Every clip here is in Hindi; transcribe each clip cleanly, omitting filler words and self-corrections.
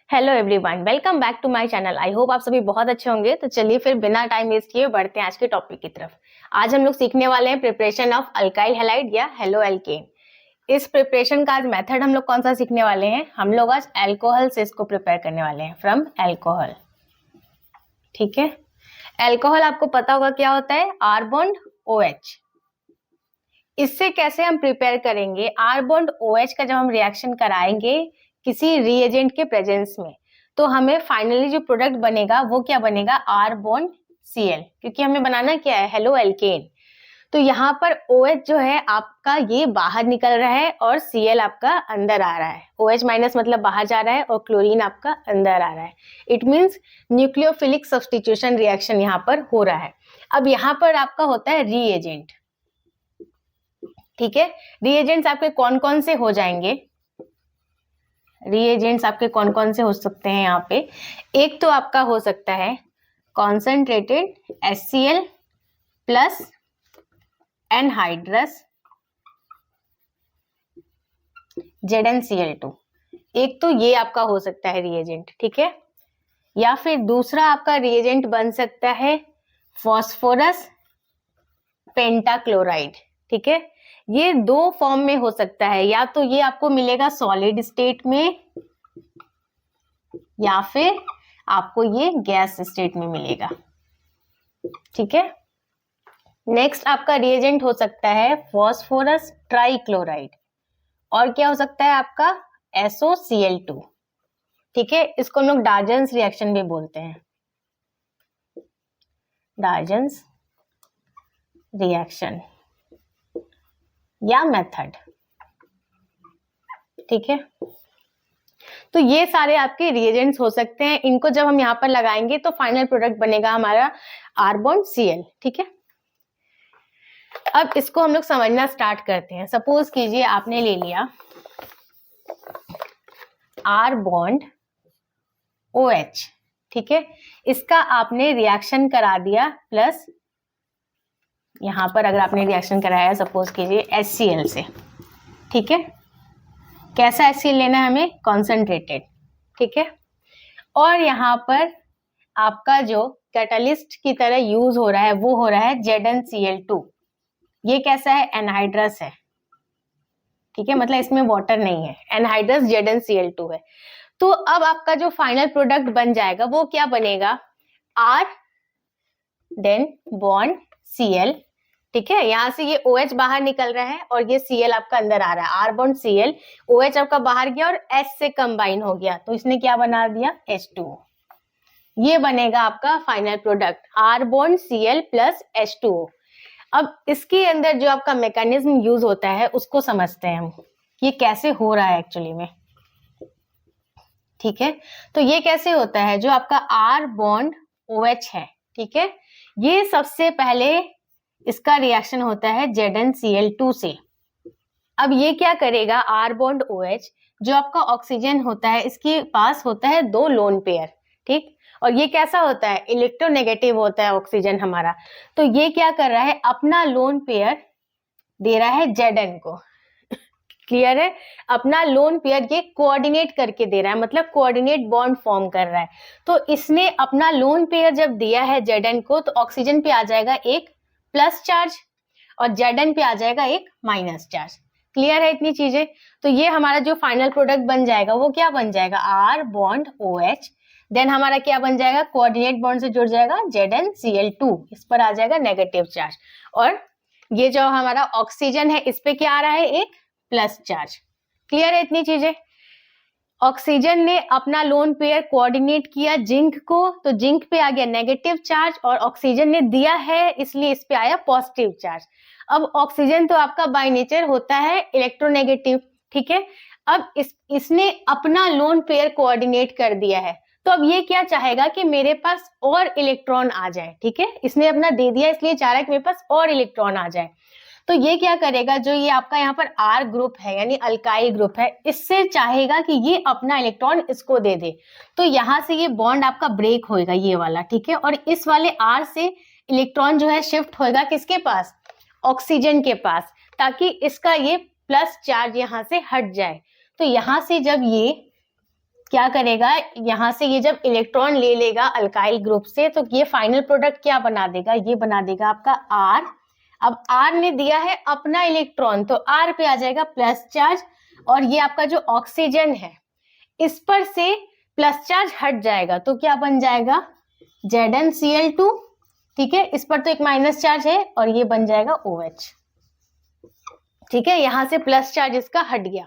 Hello everyone, welcome back to my channel. I hope आप सभी बहुत अच्छे होंगे। तो चलिए फिर बिना टाइम वेस्ट किए बढ़ते हैं आज के टॉपिक की तरफ। आज हम लोग सीखने वाले हैं प्रिपरेशन ऑफ अल्काइल हैलाइड या हेलो एल्केन। इस प्रिपरेशन का आज मेथड हम लोग कौन सा सीखने वाले हैं? हम लोग आज अल्कोहल से इसको प्रिपेयर करने वाले हैं, फ्रॉम अल्कोहल। ठीक है, अल्कोहल आपको पता होगा क्या होता है? R bond OH। इससे कैसे हम प्रिपेयर करेंगे? R बॉन्ड OH का जब हम रिएक्शन कराएंगे किसी रिएजेंट के प्रेजेंस में, तो हमें फाइनली जो प्रोडक्ट बनेगा वो क्या बनेगा? R बॉन्ड Cl, क्योंकि हमें बनाना क्या है? Halo alkane. तो यहाँ पर OH जो है आपका ये बाहर निकल रहा है और Cl आपका अंदर आ रहा है। OH माइनस मतलब बाहर जा रहा है और क्लोरीन आपका अंदर आ रहा है। It means nucleophilic substitution reaction यहाँ पर हो रहा है। अब यहाँ पर आपका होता है रीएजेंट। ठीक है, रीएजेंट्स आपके कौन कौन से हो जाएंगे? रीएजेंट्स आपके कौन कौन से हो सकते हैं यहाँ पे? एक तो आपका हो सकता है concentrated HCl plus anhydrous ZnCl2। एक तो ये आपका हो सकता है रीएजेंट। ठीक है, या फिर दूसरा आपका रीएजेंट बन सकता है फॉस्फोरस पेंटाक्लोराइड। ठीक है, ये दो फॉर्म में हो सकता है, या तो ये आपको मिलेगा सॉलिड स्टेट में या फिर आपको ये गैस स्टेट में मिलेगा। ठीक है, नेक्स्ट आपका रिएजेंट हो सकता है फॉस्फोरस ट्राइक्लोराइड, और क्या हो सकता है आपका? SOCl2। ठीक है, इसको हम लोग डार्जन्स रिएक्शन भी बोलते हैं, डार्जन्स रिएक्शन या मेथड। ठीक है, तो ये सारे आपके रिएजेंट्स हो सकते हैं। इनको जब हम यहाँ पर लगाएंगे तो फाइनल प्रोडक्ट बनेगा हमारा R बॉन्ड Cl। ठीक है, अब इसको हम लोग समझना स्टार्ट करते हैं। सपोज कीजिए आपने ले लिया R बॉन्ड OH। ठीक है, इसका आपने रिएक्शन करा दिया प्लस यहाँ पर अगर आपने रिएक्शन कराया सपोज कीजिए HCl से। ठीक है, कैसा HCl लेना है हमें? कॉन्सेंट्रेटेड। ठीक है, और यहाँ पर आपका जो कैटलिस्ट की तरह यूज हो रहा है वो हो रहा है ZnCl2। ये कैसा है? एनहाइड्रस है। ठीक है, मतलब इसमें वाटर नहीं है, एनहाइड्रस ZnCl2 है। तो अब आपका जो फाइनल प्रोडक्ट बन जाएगा वो क्या बनेगा? R then bond Cl। ठीक है, यहां से ये OH बाहर निकल रहा है और ये Cl आपका अंदर आ रहा है। R बॉन्ड Cl, OH आपका बाहर गया और H से कंबाइन हो गया, तो इसने क्या बना दिया? H2O। ये बनेगा आपका final product R bond Cl plus H2O। अब इसके अंदर जो आपका मैकेनिज्म यूज होता है उसको समझते हैं हम, ये कैसे हो रहा है एक्चुअली में। ठीक है, तो ये कैसे होता है? जो आपका R बॉन्ड OH है, ठीक है, ये सबसे पहले इसका रिएक्शन होता है ZnCl2 से। अब ये क्या करेगा? R बॉन्ड OH जो आपका ऑक्सीजन होता है इसके पास होता है दो लोन पेयर। ठीक, और ये कैसा होता है? इलेक्ट्रोनेगेटिव होता है ऑक्सीजन हमारा। तो ये क्या कर रहा है? अपना लोन पेयर दे रहा है Zn को। क्लियर है? अपना लोन पेयर ये कोऑर्डिनेट करके दे रहा है, मतलब कोऑर्डिनेट बॉन्ड फॉर्म कर रहा है। तो इसने अपना लोन पेयर जब दिया है Zn को, तो ऑक्सीजन पे आ जाएगा एक प्लस चार्ज और Zn पे आ जाएगा एक माइनस चार्ज। क्लियर है इतनी चीजें? तो ये हमारा जो फाइनल प्रोडक्ट बन जाएगा वो क्या बन जाएगा? R बॉन्ड OH, देन हमारा क्या बन जाएगा? कोऑर्डिनेट बॉन्ड से जुड़ जाएगा ZnCl2, इस पर आ जाएगा नेगेटिव चार्ज, और ये जो हमारा ऑक्सीजन है इस पे क्या आ रहा है? एक प्लस चार्ज। क्लियर है इतनी चीजें? ऑक्सीजन ने अपना लोन पेयर कोऑर्डिनेट किया जिंक को, तो जिंक पे आ गया नेगेटिव चार्ज, और ऑक्सीजन ने दिया है इसलिए इस पे आया पॉजिटिव चार्ज। अब ऑक्सीजन तो आपका बाय नेचर होता है इलेक्ट्रोनेगेटिव। ठीक है, अब इसने अपना लोन पेयर कोऑर्डिनेट कर दिया है, तो अब ये क्या चाहेगा कि मेरे पास और इलेक्ट्रॉन आ जाए। ठीक है, इसने अपना दे दिया इसलिए चाह रहा है कि मेरे पास और इलेक्ट्रॉन आ जाए। तो ये क्या करेगा? जो ये आपका यहाँ पर R ग्रुप है यानी अल्काइल ग्रुप है, इससे चाहेगा कि ये अपना इलेक्ट्रॉन इसको दे दे। तो यहाँ से ये बॉन्ड आपका ब्रेक होएगा, ये वाला। ठीक है, और इस वाले R से इलेक्ट्रॉन जो है शिफ्ट होएगा किसके पास? ऑक्सीजन के पास, ताकि इसका ये प्लस चार्ज यहाँ से हट जाए। तो यहाँ से जब ये क्या करेगा, यहाँ से ये जब इलेक्ट्रॉन ले लेगा अल्काइल ग्रुप से तो ये फाइनल प्रोडक्ट क्या बना देगा, ये बना देगा आपका R। अब R ने दिया है अपना इलेक्ट्रॉन तो R पे आ जाएगा प्लस चार्ज, और ये आपका जो ऑक्सीजन है इस पर से प्लस चार्ज हट जाएगा तो क्या बन जाएगा ZnCl2। ठीक है, इस पर तो एक माइनस चार्ज है और ये बन जाएगा OH। ठीक है, यहां से प्लस चार्ज इसका हट गया,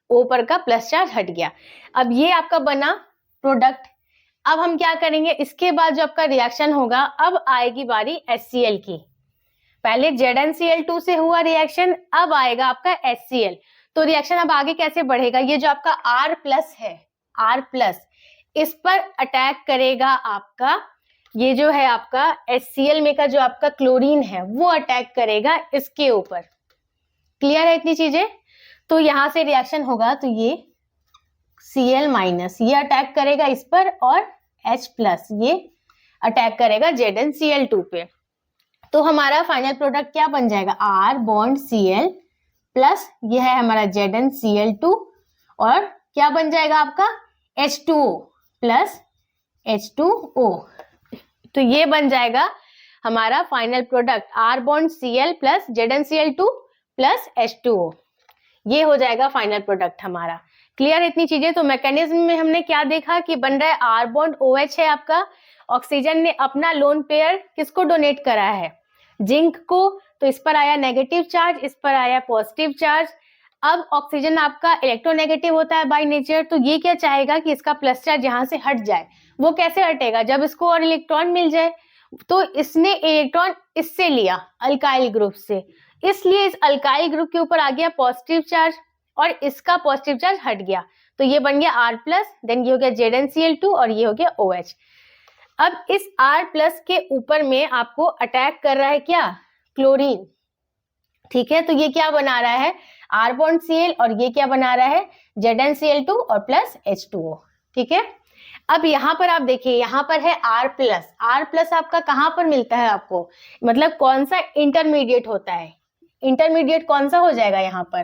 O पर का प्लस चार्ज हट गया। अब ये आपका बना प्रोडक्ट। अब हम क्या करेंगे, इसके बाद जो आपका रिएक्शन होगा, अब आएगी बारी HCl की। पहले ZnCl2 से हुआ रिएक्शन, अब आएगा आपका HCl। तो रिएक्शन अब आगे कैसे बढ़ेगा, ये जो आपका R प्लस है, R प्लस, इस पर अटैक करेगा आपका ये जो है आपका HCl में का जो आपका क्लोरीन है वो अटैक करेगा इसके ऊपर। क्लियर है इतनी चीजें? तो यहां से रिएक्शन होगा तो ये Cl माइनस ये अटैक करेगा इस पर, और H प्लस ये अटैक करेगा ZnCl2 पे। तो हमारा फाइनल प्रोडक्ट क्या बन जाएगा, R बॉन्ड Cl प्लस ये है हमारा ZnCl2, और क्या बन जाएगा आपका H2O प्लस H2O। तो ये बन जाएगा हमारा final product R bond Cl plus ZnCl2 plus H2O। ये हो जाएगा फाइनल प्रोडक्ट हमारा। क्लियर इतनी चीजें? तो मैकेनिज्म में हमने क्या देखा कि बन रहा है R बॉन्ड OH है आपका, ऑक्सीजन ने अपना लोन पेयर किसको डोनेट करा है, जिंक को, तो इस पर आया नेगेटिव चार्ज, इस पर आया पॉजिटिव चार्ज। अब ऑक्सीजन आपका इलेक्ट्रोनेगेटिव होता है बाय नेचर, तो ये क्या चाहेगा कि इसका प्लस चार्ज यहाँ से हट जाए। वो कैसे हटेगा, जब इसको और इलेक्ट्रॉन मिल जाए। तो इसने इलेक्ट्रॉन इससे लिया अल्काइल ग्रुप से, इसलिए इस अल्काइल ग्रुप के ऊपर आ गया पॉजिटिव चार्ज और इसका पॉजिटिव चार्ज हट गया, तो ये बन गया R प्लस, देन ये हो गया ZnCl2 और ये हो गया OH। अब इस R प्लस के ऊपर में आपको अटैक कर रहा है क्या, क्लोरीन। ठीक है, तो ये क्या बना रहा है, R बॉन्ड Cl, और ये क्या बना रहा है ZnCl2 और प्लस H2O। ठीक है, अब यहाँ पर आप देखिए, यहाँ पर है R प्लस आपका कहाँ पर मिलता है आपको, मतलब कौन सा इंटरमीडिएट होता है, इंटरमीडिएट कौन सा हो जाएगा यहाँ पर,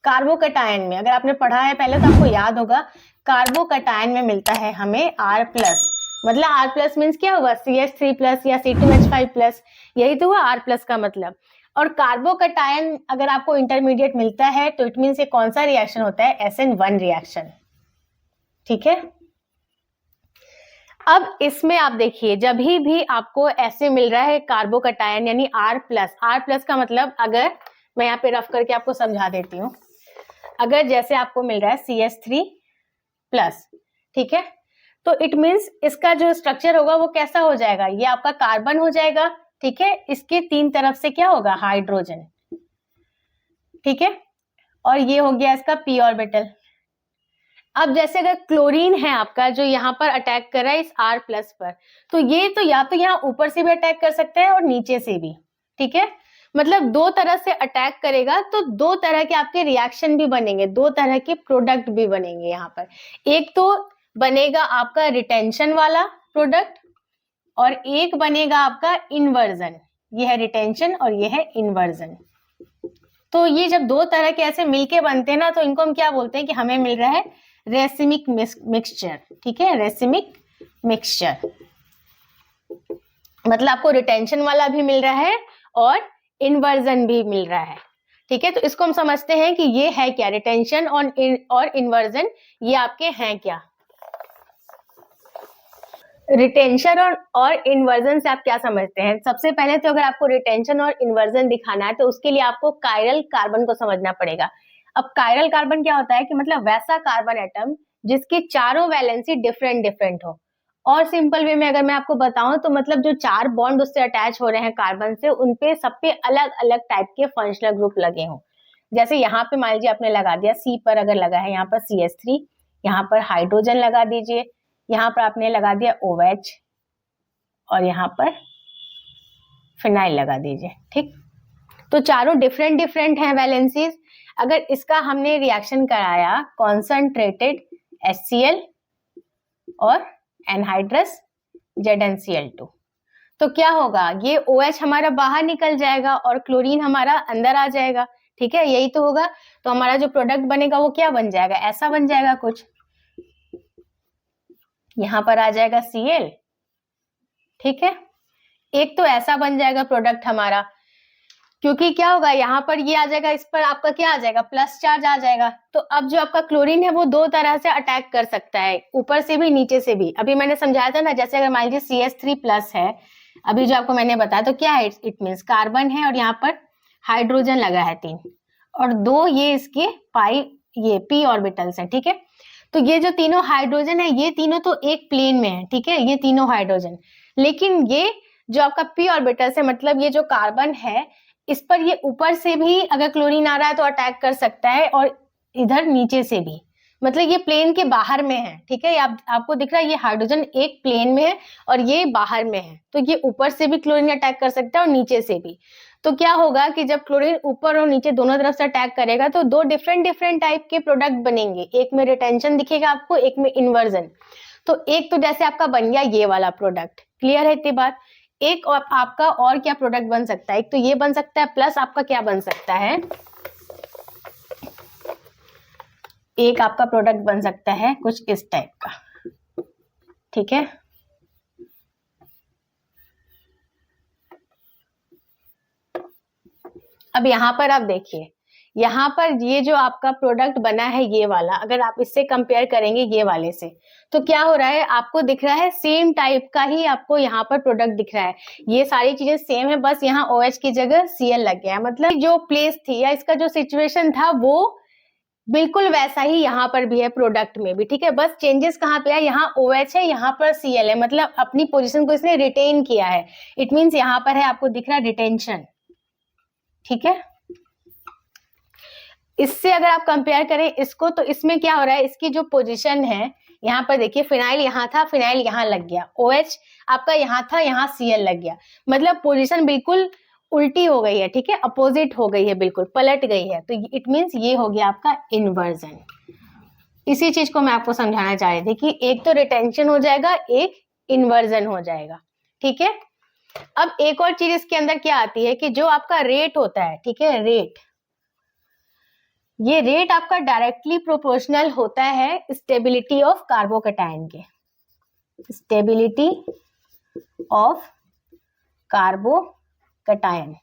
कार्बोकटायन में। अगर आपने पढ़ा है पहले तो आपको याद होगा, कार्बोकटायन में मिलता है हमें R प्लस, मतलब R प्लस मीन्स क्या होगा, CH3 प्लस या C2H5 प्लस, यही तो हुआ R प्लस का मतलब। और कार्बोकटायन अगर आपको इंटरमीडिएट मिलता है तो इट मीन्स ये कौन सा रिएक्शन होता है, SN1 रिएक्शन। ठीक है, अब इसमें आप देखिए, जब भी आपको ऐसे मिल रहा है कार्बोकटायन यानी R प्लस का मतलब, अगर मैं यहाँ पे रफ करके आपको समझा देती हूँ, अगर जैसे आपको मिल रहा है CH3 प्लस, ठीक है, तो इट मीन्स इसका जो स्ट्रक्चर होगा वो कैसा हो जाएगा, ये आपका कार्बन हो जाएगा। ठीक है, इसके तीन तरफ से क्या होगा, हाइड्रोजन। ठीक है, और ये हो गया इसका p ऑर्बिटल। अब जैसे अगर क्लोरीन है आपका जो यहाँ पर अटैक कर रहा है इस R प्लस पर, तो ये तो या तो यहाँ ऊपर से भी अटैक कर सकते हैं और नीचे से भी। ठीक है, मतलब दो तरह से अटैक करेगा, तो दो तरह के आपके रिएक्शन भी बनेंगे, दो तरह के प्रोडक्ट भी बनेंगे यहाँ पर। एक तो बनेगा आपका रिटेंशन वाला प्रोडक्ट और एक बनेगा आपका इन्वर्जन। ये है रिटेंशन और ये है इन्वर्जन। तो ये जब दो तरह के ऐसे मिलके बनते हैं ना, तो इनको हम क्या बोलते हैं कि हमें मिल रहा है रेसिमिक मिक्सचर। ठीक है, रेसिमिक मिक्सचर मतलब आपको रिटेंशन वाला भी मिल रहा है और इन्वर्जन भी मिल रहा है। ठीक है, तो इसको हम समझते हैं कि ये है क्या, रिटेंशन और इन्वर्जन, ये आपके हैं क्या। रिटेंशन और इन्वर्जन से आप क्या समझते हैं? सबसे पहले तो अगर आपको रिटेंशन और इन्वर्जन दिखाना है तो उसके लिए आपको कायरल कार्बन को समझना पड़ेगा। अब कायरल कार्बन क्या होता है कि मतलब वैसा कार्बन एटम जिसकी चारों वैलेंसी डिफरेंट हो। और सिंपल वे में अगर मैं आपको बताऊं तो मतलब जो चार बॉन्ड उससे अटैच हो रहे हैं कार्बन से, उनपे सब पे अलग अलग टाइप के फंक्शनल ग्रुप लगे हों। जैसे यहाँ पे मान लीजिए आपने लगा दिया C पर, अगर लगा है यहाँ पर CH3, यहाँ पर हाइड्रोजन लगा दीजिए, यहाँ पर आपने लगा दिया OH और यहाँ पर फिनाइल लगा दीजिए। ठीक, तो चारों डिफरेंट हैं वैलेंसीज। अगर इसका हमने रिएक्शन कराया कॉन्संट्रेटेड HCl और एनहाइड्रस ZnCl2, तो क्या होगा, ये OH हमारा बाहर निकल जाएगा और क्लोरीन हमारा अंदर आ जाएगा। ठीक है, यही तो होगा। तो हमारा जो प्रोडक्ट बनेगा वो क्या बन जाएगा, ऐसा बन जाएगा कुछ। यहाँ पर आ जाएगा Cl, ठीक है। एक तो ऐसा बन जाएगा प्रोडक्ट हमारा, क्योंकि क्या होगा यहाँ पर ये आ जाएगा, इस पर आपका क्या आ जाएगा, प्लस चार्ज आ जाएगा। तो अब जो आपका क्लोरीन है वो दो तरह से अटैक कर सकता है, ऊपर से भी नीचे से भी। अभी मैंने समझाया था ना, जैसे अगर मान लीजिए CH3 प्लस है, अभी जो आपको मैंने बताया, तो क्या है, इट मीन्स कार्बन है और यहाँ पर हाइड्रोजन लगा है 3 और 2 ये इसके ये p ऑर्बिटल्स है, ठीक है। तो ये जो तीनों हाइड्रोजन है, ये तीनों तो एक प्लेन में है, ठीक है, ये तीनों हाइड्रोजन। लेकिन ये जो आपका p ऑर्बिटल्स है, मतलब ये जो कार्बन है, इस पर ये ऊपर से भी अगर क्लोरीन आ रहा है तो अटैक कर सकता है, और इधर नीचे से भी, मतलब ये प्लेन के बाहर में है, ठीक है। आपको दिख रहा है ये हाइड्रोजन एक प्लेन में है और ये बाहर में है, तो ये ऊपर से भी क्लोरीन अटैक कर सकता है और नीचे से भी। तो क्या होगा कि जब क्लोरीन ऊपर और नीचे दोनों तरफ से अटैक करेगा तो दो डिफरेंट टाइप के प्रोडक्ट बनेंगे, एक में रिटेंशन दिखेगा आपको, एक में इन्वर्जन। तो एक तो जैसे आपका बन गया ये वाला प्रोडक्ट, क्लियर है इतनी बात। एक और आपका और क्या प्रोडक्ट बन सकता है, एक तो ये बन सकता है, प्लस आपका क्या बन सकता है, एक आपका प्रोडक्ट बन सकता है कुछ इस टाइप का, ठीक है। अब यहाँ पर आप देखिए, यहाँ पर ये जो आपका प्रोडक्ट बना है ये वाला, अगर आप इससे कंपेयर करेंगे ये वाले से, तो क्या हो रहा है, आपको दिख रहा है सेम टाइप का ही आपको यहाँ पर प्रोडक्ट दिख रहा है। ये सारी चीजें सेम है, बस यहाँ OH की जगह Cl लग गया है। मतलब जो प्लेस थी या इसका जो सिचुएशन था वो बिल्कुल वैसा ही यहाँ पर भी है, प्रोडक्ट में भी, ठीक है। बस चेंजेस कहाँ पे है, यहाँ OH है, यहाँ पर Cl है, मतलब अपनी पोजिशन को इसने रिटेन किया है। इट मीन्स यहाँ पर है, आपको दिख रहा है रिटेंशन, ठीक है। इससे अगर आप कंपेयर करें इसको, तो इसमें क्या हो रहा है, इसकी जो पोजीशन है, यहाँ पर देखिए फिनाइल यहाँ था, फिनाइल यहाँ लग गया, OH आपका यहाँ था, यहाँ Cl लग गया, मतलब पोजीशन बिल्कुल उल्टी हो गई है, ठीक है, अपोजिट हो गई है, बिल्कुल पलट गई है। तो इट मीन्स ये हो गया आपका इन्वर्जन। इसी चीज को मैं आपको समझाना चाह रही थी कि एक तो रिटेंशन हो जाएगा, एक इन्वर्जन हो जाएगा, ठीक है। अब एक और चीज इसके अंदर क्या आती है कि जो आपका रेट होता है, ठीक है, रेट, ये रेट आपका डायरेक्टली प्रोपोर्शनल होता है स्टेबिलिटी ऑफ कार्बोकैटायन के, स्टेबिलिटी ऑफ कार्बोकैटायन।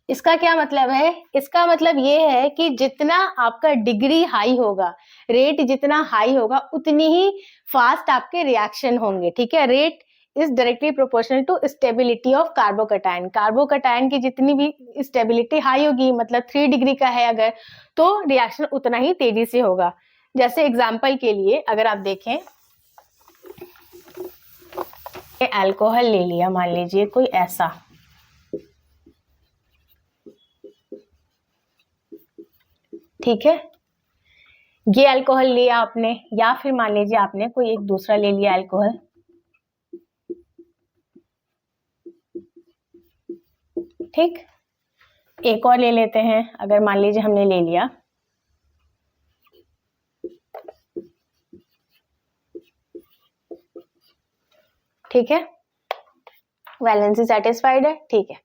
इसका क्या मतलब है, इसका मतलब ये है कि जितना आपका डिग्री हाई होगा, रेट जितना हाई होगा, उतनी ही फास्ट आपके रिएक्शन होंगे, ठीक है। Rate is directly proportional to stability of carbocation. Carbocation की जितनी भी स्टेबिलिटी हाई होगी, मतलब 3 डिग्री का है अगर, तो रिएक्शन उतना ही तेजी से होगा। जैसे एग्जांपल के लिए अगर आप देखें, अल्कोहल ले लिया, मान लीजिए कोई ऐसा, ठीक है, ये अल्कोहल लिया आपने, या फिर मान लीजिए आपने कोई एक दूसरा ले लिया अल्कोहल, ठीक। एक और ले लेते हैं, अगर मान लीजिए हमने ले लिया, ठीक है, वैलेंसी सेटिस्फाइड है, ठीक है,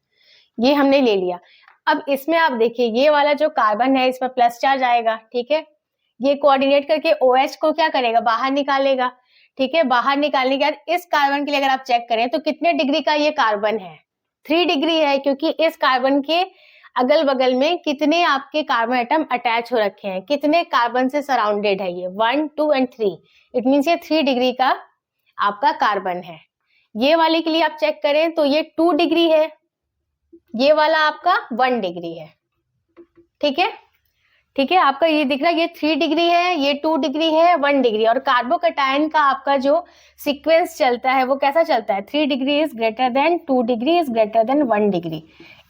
ये हमने ले लिया। अब इसमें आप देखिए ये वाला जो कार्बन है, इस पर प्लस चार्ज आएगा, ठीक है। ये कोऑर्डिनेट करके OH को क्या करेगा, बाहर निकालेगा, ठीक है। बाहर निकालने के बाद इस कार्बन के लिए अगर आप चेक करें तो कितने डिग्री का ये कार्बन है, 3 डिग्री है, क्योंकि इस कार्बन के अगल बगल में कितने आपके कार्बन एटम अटैच हो रखे हैं, कितने कार्बन से सराउंडेड है, ये 1, 2 एंड 3। इट मीन्स ये 3 डिग्री का आपका कार्बन है। ये वाले के लिए आप चेक करें तो ये 2 डिग्री है, ये वाला आपका 1 डिग्री है, ठीक है, ठीक है। आपका ये दिख रहा है, ये 3 डिग्री है, ये 2 डिग्री है, 1 डिग्री। और कार्बोकैटायन का आपका जो सीक्वेंस चलता है वो कैसा चलता है, 3 degree is greater than 2 degree is greater than 1 degree.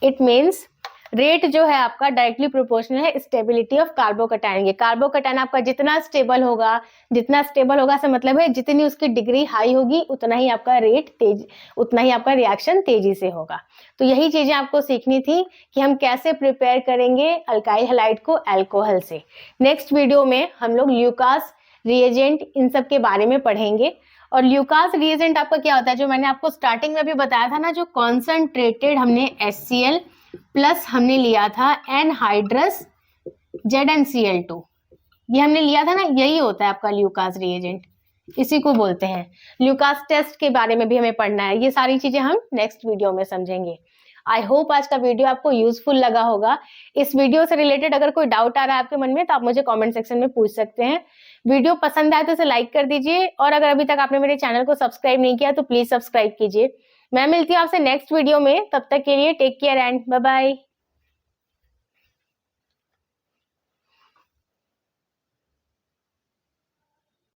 It means rate जो है आपका डायरेक्टली प्रोपोर्शनल है स्टेबिलिटी ऑफ कार्बोकैटायन के। कार्बोकैटायन आपका जितना स्टेबल होगा से मतलब है जितनी उसकी डिग्री हाई होगी उतना ही आपका रेट तेज, उतना ही आपका रिएक्शन तेजी से होगा। तो यही चीजें आपको सीखनी थी कि हम कैसे प्रिपेयर करेंगे अल्काइल हैलाइड को अल्कोहल से। नेक्स्ट वीडियो में हम लोग ल्यूकास रिएजेंट इन सब के बारे में पढ़ेंगे। और ल्यूकास रिएजेंट आपका क्या होता है, जो मैंने आपको स्टार्टिंग में भी बताया था ना, जो कॉन्सनट्रेटेड हमने HCl प्लस हमने लिया था एनहाइड्रस ZnCl2, ये हमने लिया था ना, यही होता है आपका ल्यूकास रिएजेंट। इसी को बोलते हैं। ल्यूकास टेस्ट के बारे में भी हमें पढ़ना है। ये सारी चीजें हम नेक्स्ट वीडियो में समझेंगे। आई होप आज का वीडियो आपको यूजफुल लगा होगा। इस वीडियो से रिलेटेड अगर कोई डाउट आ रहा है आपके मन में तो आप मुझे कमेंट सेक्शन में पूछ सकते हैं। वीडियो पसंद आए तो इसे लाइक कर दीजिए, और अगर अभी तक आपने मेरे चैनल को सब्सक्राइब नहीं किया तो प्लीज सब्सक्राइब कीजिए। मैं मिलती हूँ आपसे नेक्स्ट वीडियो में, तब तक के लिए take care and bye bye.